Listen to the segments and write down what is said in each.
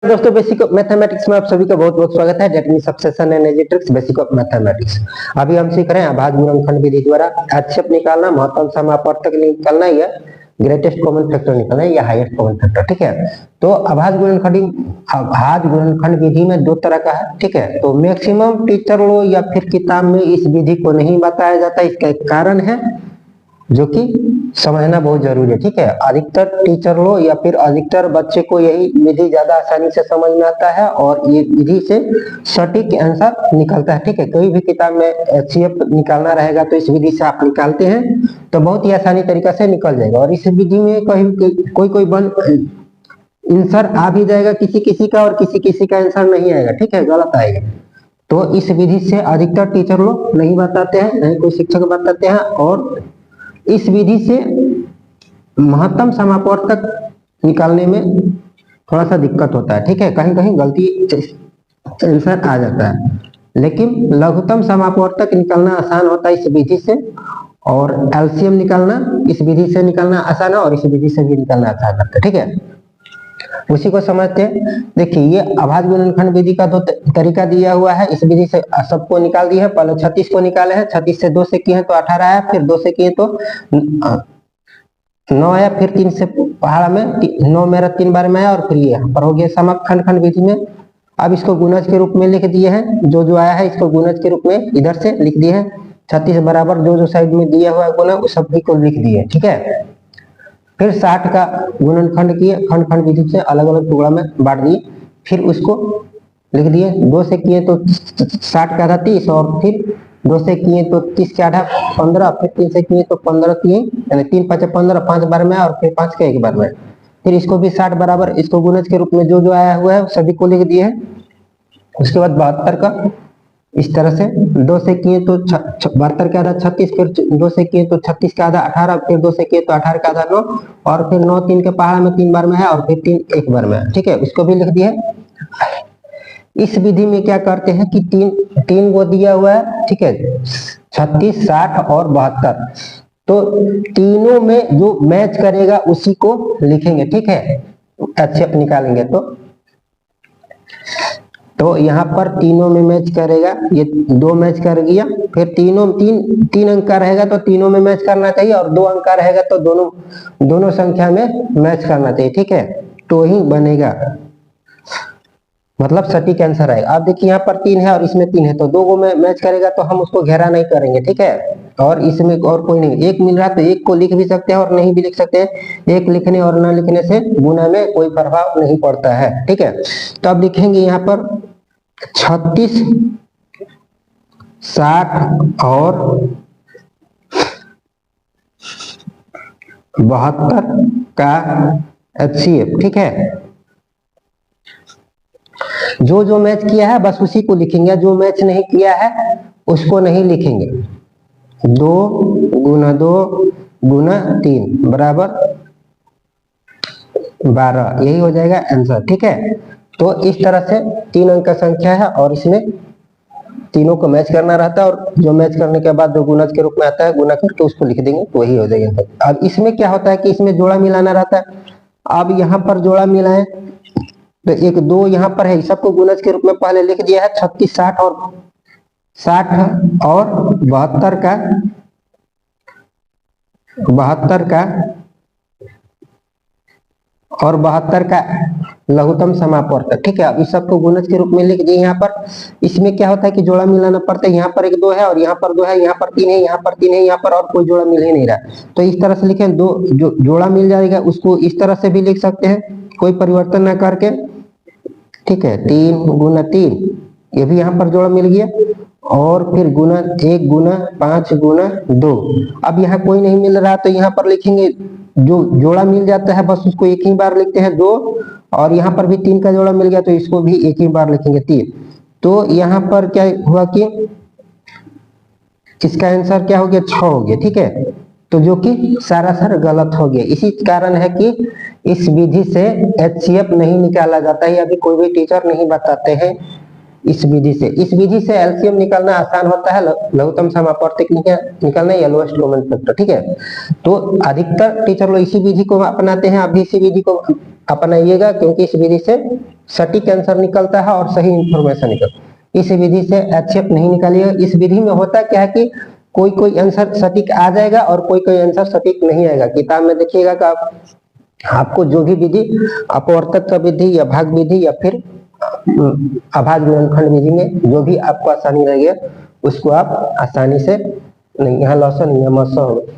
दोस्तों basic of mathematics में आप सभी का बहुत बहुत स्वागत है। डेट मीन सब्सेशन एंड एडिट्रिक्स बेसिक ऑफ मैथमेटिक्स। अभी हम सीख रहे हैं अभाज्य गुणनखंड विधि द्वारा HCF निकालना, महत्तम समापवर्तक निकालना या ग्रेटेस्ट कॉमन फैक्टर निकालना या हाईएस्ट कॉमन फैक्टर। ठीक है, तो अभाज्य गुणनखंड विधि में दो तरह का है। ठीक है, तो मैक्सिमम टीचर लो या फिर किताब में इस विधि को नहीं बताया जाता। इसका एक कारण है जो कि समझना बहुत जरूरी है। ठीक है, अधिकतर टीचर लो या फिर अधिकतर बच्चे को यही विधि ज्यादा आसानी से समझ में आता है और ये विधि से सटीक आंसर निकलता है। ठीक है, कोई भी किताब में HCF निकालना रहेगा तो इस विधि से आप निकालते हैं तो बहुत ही आसानी तरीका से निकल जाएगा। और इस विधि में कोई आंसर आ भी जाएगा किसी किसी का और किसी किसी का आंसर नहीं आएगा। ठीक है, गलत आएगा। तो इस विधि से अधिकतर टीचर लोग नहीं बताते हैं, नहीं कोई शिक्षक बताते हैं। और इस विधि से महत्तम समापवर्तक निकालने में थोड़ा सा दिक्कत होता है। ठीक है, कहीं कहीं गलती आंसर आ जाता है, लेकिन लघुत्तम समापवर्तक निकालना आसान होता है इस विधि से। और LCM निकालना इस विधि से निकालना आसान है और इस विधि से भी निकालना आसान होता है। ठीक है, उसी को समझते हैं। देखिए, ये अभाज्य गुणनखंड विधि का दो तरीका दिया हुआ है। इस विधि से सबको निकाल दिया है। पहले 36 को निकाले हैं, 36 से 2 से किए हैं तो 18 आया, फिर 2 से किए तो 9 आया, फिर 3 से पहाड़ा में 9 मेरा 3 बार में आया और फिर ये यहाँ पर हो गया समखंड विधि में। अब इसको गुणज के रूप में लिख दिए हैं। जो आया है इसको गुणज के रूप में इधर से लिख दिए हैं। 36 बराबर जो साइड में दिया हुआ है गुना उस सभी को लिख दिए। ठीक है, फिर 60 का गुणनखंड किए, खंड विधि से अलग अलग टुकड़ा में बांट दिए, फिर उसको लिख दिए। 2 से किए तो 60 का आधा 30 और फिर 2 से किए तो 30 के आधा 15, फिर 3 से किए तो 15 3 यानी 3 5 15, 5 बार में और फिर 5 के एक बार में। फिर इसको भी 60 बराबर इसको गुणज के रूप में जो आया हुआ है सभी को लिख दिए। उसके बाद 72 का इस तरह से 2 से किए तो 72 का आधा 36, फिर 2 से किए तो 36 का आधा 18, फिर 2 से किए तो 18 का आधा 9 और फिर 9 3 के पहाड़ा में 3 बार में है और फिर 3 एक बार में है। ठीक है, इसको भी लिख दिए। इस विधि में क्या करते हैं कि तीन वो दिया हुआ है। ठीक है, 36 60 और 72, तो तीनों में जो मैच करेगा उसी को लिखेंगे। ठीक है, HCF निकालेंगे तो यहाँ पर तीनों में मैच करेगा। ये 2 मैच कर गया, फिर तीन अंक का रहेगा तो तीनों में मैच करना चाहिए और 2 अंक का रहेगा तो दोनों संख्या में मैच करना चाहिए। ठीक है, तो ही बनेगा, मतलब सटीक आंसर आएगा। आप देखिए यहाँ पर 3 है और इसमें 3 है तो 2 में मैच करेगा तो हम उसको घेरा नहीं करेंगे। ठीक है, और इसमें और कोई नहीं, एक मिल रहा तो एक को लिख भी सकते हैं और नहीं भी लिख सकते हैं। एक लिखने और न लिखने से गुना में कोई प्रभाव नहीं पड़ता है। ठीक है, तो अब लिखेंगे यहाँ पर 36 60 और 72 का HCF। ठीक है, जो मैच किया है बस उसी को लिखेंगे, जो मैच नहीं किया है उसको नहीं लिखेंगे। 2 गुना 2 गुना 3 बराबर 12, यही हो जाएगा आंसर। ठीक है, तो इस तरह से 3 अंक का संख्या है और इसमें तीनों को मैच करना रहता है और जो मैच करने के बाद जो गुणज के रूप में आता है गुना करके उसको लिख देंगे तो वही हो जाएगा। अब इसमें क्या होता है कि इसमें जोड़ा मिलाना रहता है। अब यहाँ पर जोड़ा मिलाएं तो 1 2 यहाँ पर है, सबको गुणज के रूप में पहले लिख दिया है। 36 60 और 72 का लघुत्तम समापवर्तक। ठीक है, अब इस सबको गुणज के रूप में लिख दिए। यहाँ पर इसमें क्या होता है कि जोड़ा मिलाना पड़ता है। यहाँ पर 1 2 है और यहाँ पर 2 है, यहाँ पर 3 है, यहाँ पर 3 है, यहाँ पर और कोई जोड़ा मिल ही नहीं रहा। तो इस तरह से लिखें, जो जोड़ा मिल जाएगा उसको इस तरह से भी लिख सकते हैं, कोई परिवर्तन ना करके। ठीक है, 3 गुना 3, ये भी यहाँ पर जोड़ा मिल गया और फिर गुना 1 गुना 5 गुना 2। अब यहाँ कोई नहीं मिल रहा तो यहाँ पर लिखेंगे, जो जोड़ा मिल जाता है बस उसको एक ही बार लिखते हैं 2, और यहाँ पर भी 3 का जोड़ा मिल गया तो इसको भी एक ही बार लिखेंगे 3। तो यहाँ पर क्या हुआ कि इसका आंसर क्या हो गया 6 हो गया। ठीक है, तो जो कि सरासर गलत हो गया। इसी कारण है कि इस विधि से HCF नहीं निकाला जाता है, अभी कोई भी टीचर नहीं बताते हैं इस विधि से। इस विधि से LCM निकालना आसान होता है, लघुत्तम समापवर्तक निकालना या लोएस्ट कॉमन फैक्टर। ठीक है, तो अधिकतर टीचर लोग इसी विधि को अपनाते हैं। आप भी इसी विधि को अपनाइएगा क्योंकि इस विधि से सटीक आंसर निकलता है और सही इंफॉर्मेशन निकलता है। इस विधि से HCF नहीं निकालिएगा। इस विधि में होता क्या है कि कोई कोई आंसर सटीक आ जाएगा और कोई कोई आंसर सटीक नहीं आएगा। किताब में देखिएगा कि आपको जो भी विधि, अपवर्तक का विधि या भाग विधि या फिर अभाज्य गुणनखंड विधि में जो भी आपको आसानी लगे उसको आप आसानी से, नहीं यहाँ लॉस नहीं है, मौसा होगा।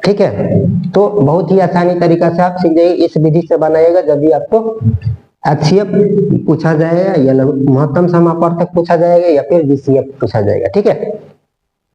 ठीक है, तो बहुत ही आसानी तरीका से आप सीख जाइए। इस विधि से बनाइएगा जब भी आपको HCF पूछा जाएगा या महत्तम समापवर्तक पूछा जाएगा या फिर VCF पूछा जाएगा। ठीक है।